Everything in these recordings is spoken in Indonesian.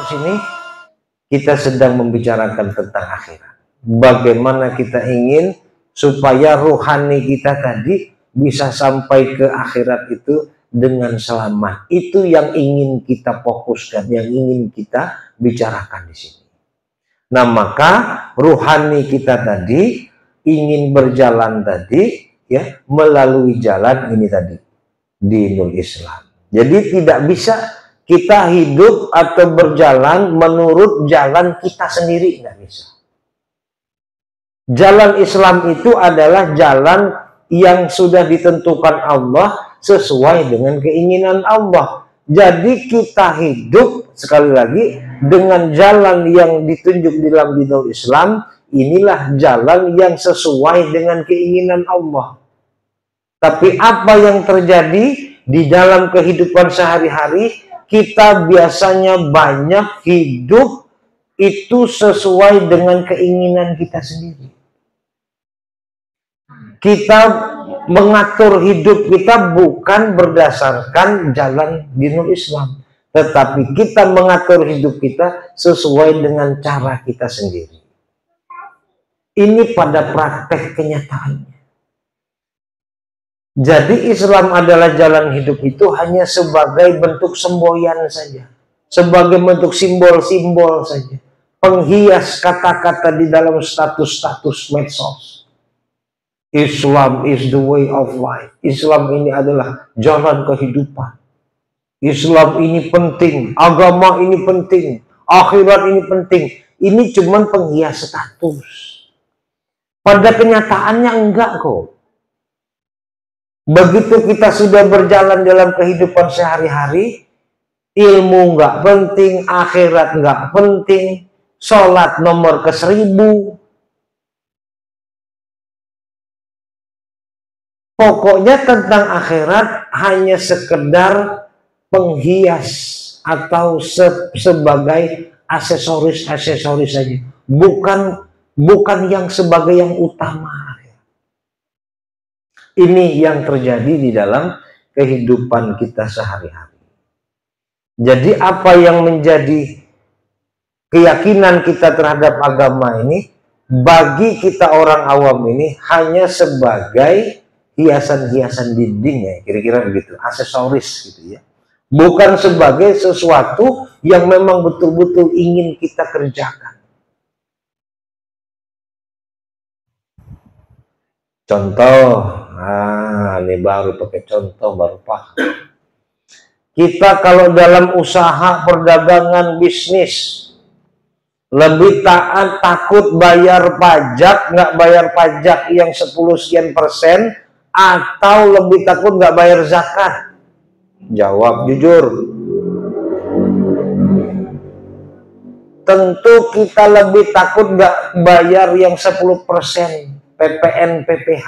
sini kita sedang membicarakan tentang akhirat. Bagaimana kita ingin supaya rohani kita tadi bisa sampai ke akhirat itu dengan selamat. Itu yang ingin kita fokuskan, yang ingin kita bicarakan di sini. Nah, maka rohani kita tadi ingin berjalan tadi ya melalui jalan ini tadi, dinul Islam. Jadi tidak bisa kita hidup atau berjalan menurut jalan kita sendiri, nggak bisa. Jalan Islam itu adalah jalan yang sudah ditentukan Allah sesuai dengan keinginan Allah. Jadi kita hidup sekali lagi dengan jalan yang ditunjuk di dalam dinul Islam. Inilah jalan yang sesuai dengan keinginan Allah. Tapi apa yang terjadi di dalam kehidupan sehari-hari, kita biasanya banyak hidup itu sesuai dengan keinginan kita sendiri. Kita mengatur hidup kita bukan berdasarkan jalan dinul Islam, tetapi kita mengatur hidup kita sesuai dengan cara kita sendiri. Ini pada praktek kenyataannya. Jadi Islam adalah jalan hidup itu hanya sebagai bentuk semboyan saja, sebagai bentuk simbol-simbol saja, penghias kata-kata di dalam status-status medsos. Islam is the way of life. Islam ini adalah jalan kehidupan. Islam ini penting, agama ini penting, akhirat ini penting. Ini cuma penghias status. Pada kenyataannya enggak kok. Begitu kita sudah berjalan dalam kehidupan sehari-hari, ilmu enggak penting, akhirat enggak penting, sholat nomor ke-1000. Pokoknya tentang akhirat hanya sekedar penghias atau sebagai aksesoris-aksesoris saja. Bukan yang sebagai yang utama. Ini yang terjadi di dalam kehidupan kita sehari-hari. Jadi apa yang menjadi keyakinan kita terhadap agama ini, bagi kita orang awam ini hanya sebagai hiasan-hiasan dinding ya, kira-kira begitu, aksesoris gitu ya. Bukan sebagai sesuatu yang memang betul-betul ingin kita kerjakan. Contoh, ini baru pakai contoh, baru paham. Kita kalau dalam usaha perdagangan bisnis lebih taat takut bayar pajak, nggak bayar pajak yang 10 sekian persen, atau lebih takut nggak bayar zakat? Jawab jujur. Tentu kita lebih takut nggak bayar yang 10% PPN PPH.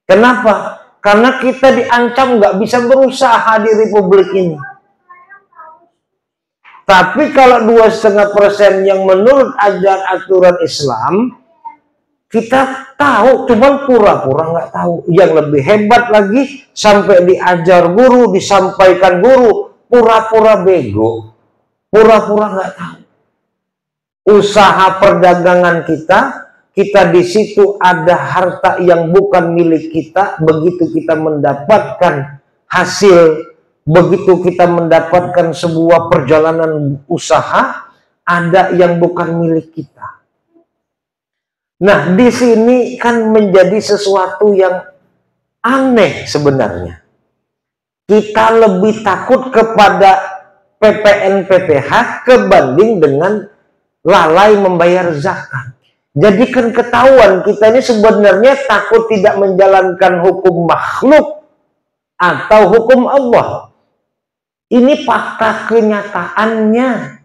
Kenapa? Karena kita diancam nggak bisa berusaha di republik ini. Tapi kalau 2,5% yang menurut aturan Islam, kita tahu, cuman pura-pura nggak tahu. Yang lebih hebat lagi, sampai diajar guru, disampaikan guru, pura-pura bego, pura-pura nggak tahu. Usaha perdagangan kita di situ ada harta yang bukan milik kita. Begitu kita mendapatkan hasil, begitu kita mendapatkan sebuah perjalanan usaha, ada yang bukan milik kita. Nah, di sini kan menjadi sesuatu yang aneh sebenarnya. Kita lebih takut kepada PPN PPH kebanding dengan lalai membayar zakat. Jadi kan ketahuan kita ini sebenarnya takut tidak menjalankan hukum makhluk atau hukum Allah. Ini fakta kenyataannya.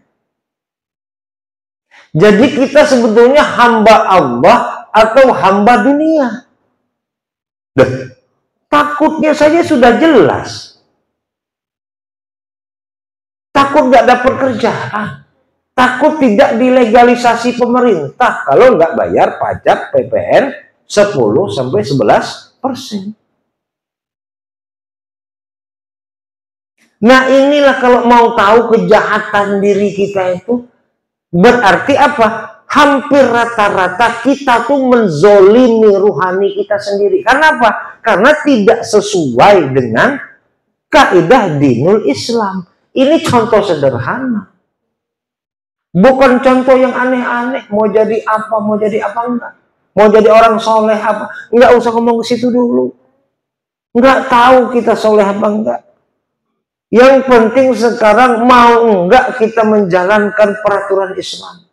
Jadi kita sebetulnya hamba Allah atau hamba dunia. Takutnya saja sudah jelas. Takut nggak dapat kerjaan. Takut tidak dilegalisasi pemerintah kalau nggak bayar pajak PPN 10-11%. Nah inilah kalau mau tahu kejahatan diri kita itu, berarti apa? Hampir rata-rata kita tuh menzolimi ruhani kita sendiri. Karena apa? Karena tidak sesuai dengan kaidah dinul Islam. Ini contoh sederhana. Bukan contoh yang aneh-aneh. Mau jadi apa enggak. Mau jadi orang soleh apa. Enggak usah ngomong ke situ dulu. Enggak tahu kita soleh apa enggak. Yang penting sekarang mau enggak kita menjalankan peraturan Islam.